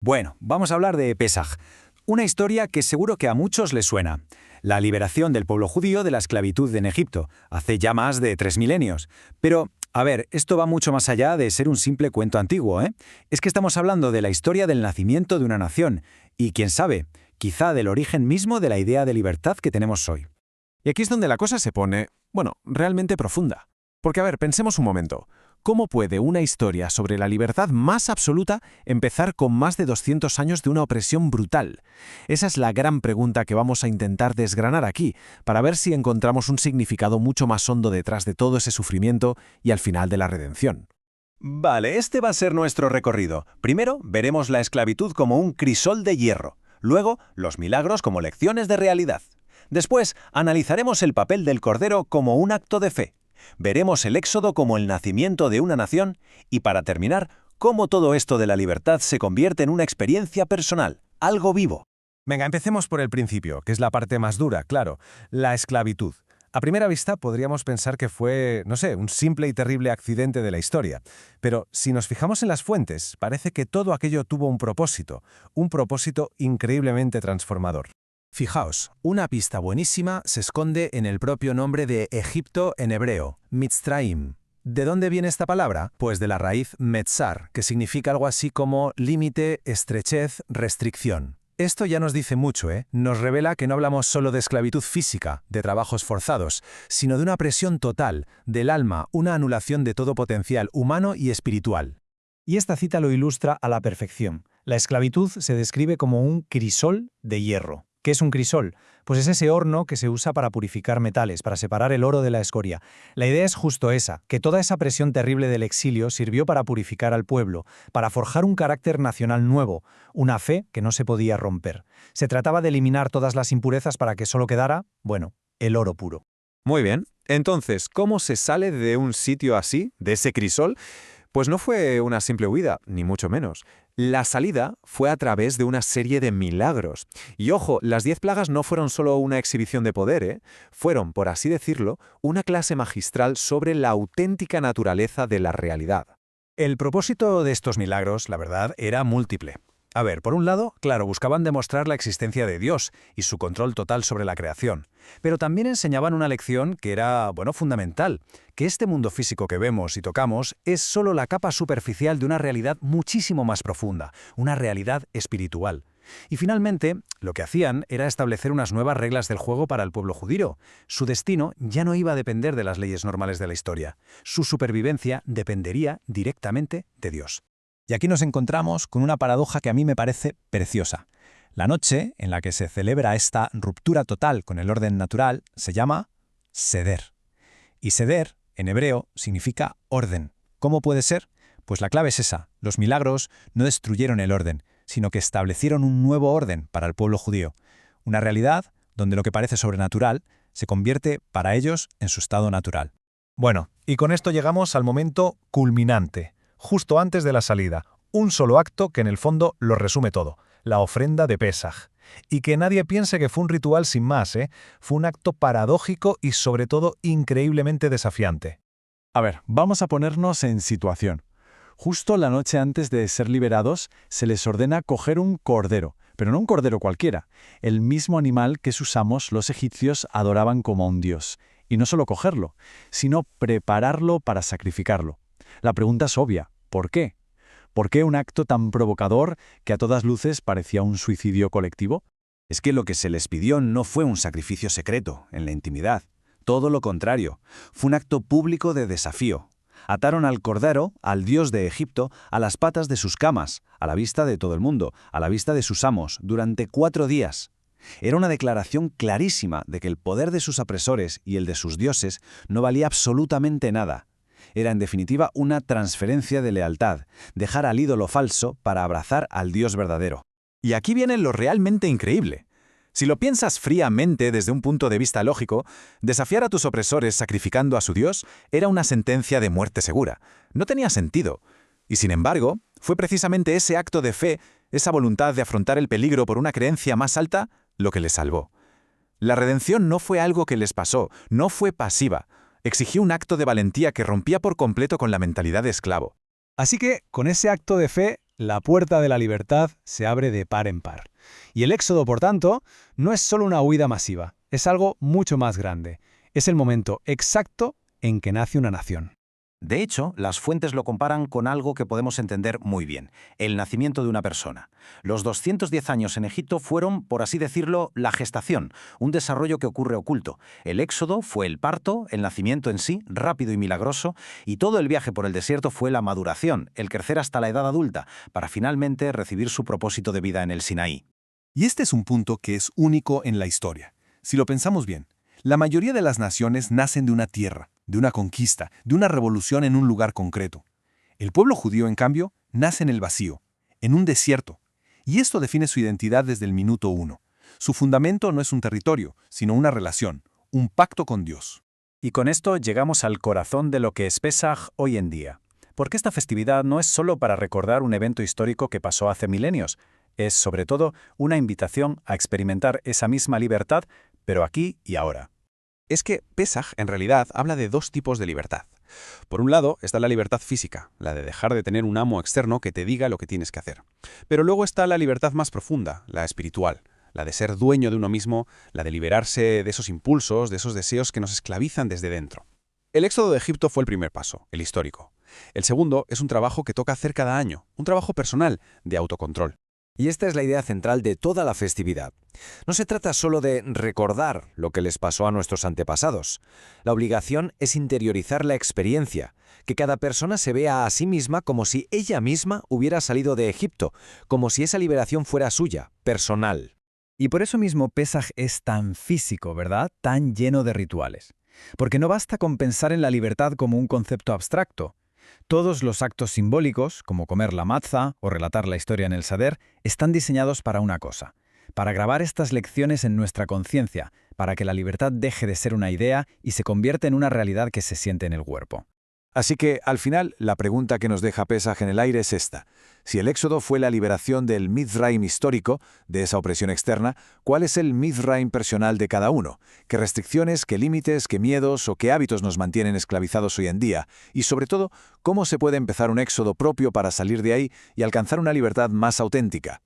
Bueno, vamos a hablar de Pesaj, una historia que seguro que a muchos les suena. La liberación del pueblo judío de la esclavitud en Egipto, hace ya más de 3 milenios. Pero, a ver, esto va mucho más allá de ser un simple cuento antiguo, ¿eh? Es que estamos hablando de la historia del nacimiento de una nación, y quién sabe, quizá del origen mismo de la idea de libertad que tenemos hoy. Y aquí es donde la cosa se pone, realmente profunda. Porque, a ver, pensemos un momento. ¿Cómo puede una historia sobre la libertad más absoluta empezar con más de 200 años de una opresión brutal? Esa es la gran pregunta que vamos a intentar desgranar aquí, para ver si encontramos un significado mucho más hondo detrás de todo ese sufrimiento y al final de la redención. Vale, este va a ser nuestro recorrido. Primero, veremos la esclavitud como un crisol de hierro. Luego, los milagros como lecciones de realidad. Después, analizaremos el papel del Cordero como un acto de fe. Veremos el Éxodo como el nacimiento de una nación y, para terminar, cómo todo esto de la libertad se convierte en una experiencia personal, algo vivo. Venga, empecemos por el principio, que es la parte más dura, claro, la esclavitud. A primera vista podríamos pensar que fue, un simple y terrible accidente de la historia. Pero si nos fijamos en las fuentes, parece que todo aquello tuvo un propósito increíblemente transformador. Fijaos, una pista buenísima se esconde en el propio nombre de Egipto en hebreo, Mitzrayim. ¿De dónde viene esta palabra? Pues de la raíz metzar, que significa algo así como límite, estrechez, restricción. Esto ya nos dice mucho, ¿eh? Nos revela que no hablamos solo de esclavitud física, de trabajos forzados, sino de una presión total, del alma, una anulación de todo potencial humano y espiritual. Y esta cita lo ilustra a la perfección. La esclavitud se describe como un crisol de hierro. ¿Qué es un crisol? Pues es ese horno que se usa para purificar metales, para separar el oro de la escoria. La idea es justo esa, que toda esa presión terrible del exilio sirvió para purificar al pueblo, para forjar un carácter nacional nuevo, una fe que no se podía romper. Se trataba de eliminar todas las impurezas para que solo quedara, el oro puro. Muy bien. Entonces, ¿cómo se sale de un sitio así, de ese crisol? Pues no fue una simple huida, ni mucho menos. La salida fue a través de una serie de milagros. Y ojo, las 10 plagas no fueron solo una exhibición de poder, ¿eh? Fueron, por así decirlo, una clase magistral sobre la auténtica naturaleza de la realidad. El propósito de estos milagros, la verdad, era múltiple. A ver, por un lado, claro, buscaban demostrar la existencia de Dios y su control total sobre la creación. Pero también enseñaban una lección que era, fundamental, que este mundo físico que vemos y tocamos es solo la capa superficial de una realidad muchísimo más profunda, una realidad espiritual. Y finalmente, lo que hacían era establecer unas nuevas reglas del juego para el pueblo judío. Su destino ya no iba a depender de las leyes normales de la historia. Su supervivencia dependería directamente de Dios. Y aquí nos encontramos con una paradoja que a mí me parece preciosa. La noche en la que se celebra esta ruptura total con el orden natural se llama Seder. Y Seder, en hebreo, significa orden. ¿Cómo puede ser? Pues la clave es esa. Los milagros no destruyeron el orden, sino que establecieron un nuevo orden para el pueblo judío. Una realidad donde lo que parece sobrenatural se convierte para ellos en su estado natural. Bueno, y con esto llegamos al momento culminante. Justo antes de la salida, un solo acto que en el fondo lo resume todo, la ofrenda de Pesaj. Y que nadie piense que fue un ritual sin más, ¿eh? Fue un acto paradójico y sobre todo increíblemente desafiante. A ver, vamos a ponernos en situación. Justo la noche antes de ser liberados, se les ordena coger un cordero, pero no un cordero cualquiera, el mismo animal que sus amos, los egipcios, adoraban como a un dios. Y no solo cogerlo, sino prepararlo para sacrificarlo. La pregunta es obvia, ¿por qué? ¿Por qué un acto tan provocador que a todas luces parecía un suicidio colectivo? Es que lo que se les pidió no fue un sacrificio secreto, en la intimidad. Todo lo contrario, fue un acto público de desafío. Ataron al Cordero, al dios de Egipto, a las patas de sus camas, a la vista de todo el mundo, a la vista de sus amos, durante 4 días. Era una declaración clarísima de que el poder de sus opresores y el de sus dioses no valía absolutamente nada. Era en definitiva una transferencia de lealtad, dejar al ídolo falso para abrazar al Dios verdadero. Y aquí viene lo realmente increíble. Si lo piensas fríamente desde un punto de vista lógico, desafiar a tus opresores sacrificando a su Dios era una sentencia de muerte segura. No tenía sentido. Y sin embargo, fue precisamente ese acto de fe, esa voluntad de afrontar el peligro por una creencia más alta, lo que les salvó. La redención no fue algo que les pasó, no fue pasiva. Exigió un acto de valentía que rompía por completo con la mentalidad de esclavo. Así que, con ese acto de fe, La puerta de la libertad se abre de par en par. Y el éxodo, por tanto, no es solo una huida masiva, es algo mucho más grande. Es el momento exacto en que nace una nación. De hecho, las fuentes lo comparan con algo que podemos entender muy bien, el nacimiento de una persona. Los 210 años en Egipto fueron, por así decirlo, la gestación, un desarrollo que ocurre oculto. El éxodo fue el parto, el nacimiento en sí, rápido y milagroso, y todo el viaje por el desierto fue la maduración, el crecer hasta la edad adulta, para finalmente recibir su propósito de vida en el Sinaí. Y este es un punto que es único en la historia. Si lo pensamos bien, la mayoría de las naciones nacen de una tierra, de una conquista, de una revolución en un lugar concreto. El pueblo judío, en cambio, nace en el vacío, en un desierto. Y esto define su identidad desde el minuto uno. Su fundamento no es un territorio, sino una relación, un pacto con Dios. Y con esto llegamos al corazón de lo que es Pesaj hoy en día. Porque esta festividad no es solo para recordar un evento histórico que pasó hace milenios, es sobre todo una invitación a experimentar esa misma libertad, pero aquí y ahora. Es que Pesaj, en realidad, habla de dos tipos de libertad. Por un lado está la libertad física, la de dejar de tener un amo externo que te diga lo que tienes que hacer. Pero luego está la libertad más profunda, la espiritual, la de ser dueño de uno mismo, la de liberarse de esos impulsos, de esos deseos que nos esclavizan desde dentro. El éxodo de Egipto fue el primer paso, el histórico. El segundo es un trabajo que toca hacer cada año, un trabajo personal, de autocontrol. Y esta es la idea central de toda la festividad. No se trata solo de recordar lo que les pasó a nuestros antepasados. La obligación es interiorizar la experiencia, que cada persona se vea a sí misma como si ella misma hubiera salido de Egipto, como si esa liberación fuera suya, personal. Y por eso mismo Pesaj es tan físico, ¿verdad? Tan lleno de rituales. Porque no basta con pensar en la libertad como un concepto abstracto. Todos los actos simbólicos, como comer la matza o relatar la historia en el Sader, están diseñados para una cosa, para grabar estas lecciones en nuestra conciencia, para que la libertad deje de ser una idea y se convierta en una realidad que se siente en el cuerpo. Así que, al final, la pregunta que nos deja Pesaj en el aire es esta. Si el éxodo fue la liberación del Mizraim histórico, de esa opresión externa, ¿cuál es el Mizraim personal de cada uno? ¿Qué restricciones, qué límites, qué miedos o qué hábitos nos mantienen esclavizados hoy en día? Y, sobre todo, ¿cómo se puede empezar un éxodo propio para salir de ahí y alcanzar una libertad más auténtica?